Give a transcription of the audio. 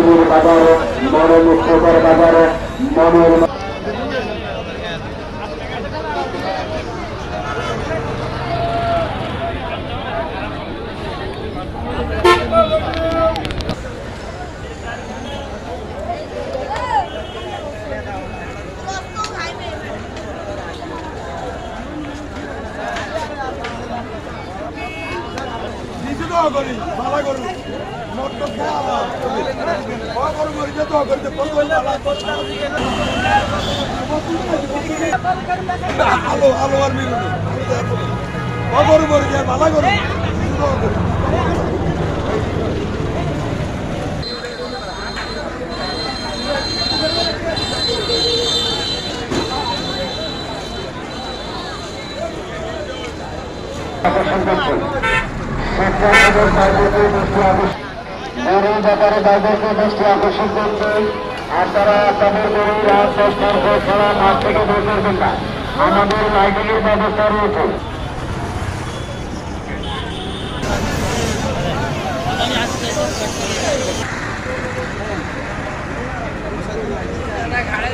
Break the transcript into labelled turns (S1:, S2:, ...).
S1: মুরগির বাজার মনোমুগ্ধকর বাজার মনের
S2: ভালো করুন আলো আলো আর মিলুন ভালো করুন
S1: গরুর ব্যাপারে তাদেরকে দৃষ্টি আকর্ষণ করছে। আপনারা আপনাদের গরুর রাত 10টার পর ছাড়া মাঠ থেকে বের করবেন না। আমাদের লাইটিংয়ের ব্যবস্থা রয়েছে।
S3: ঘাড়ে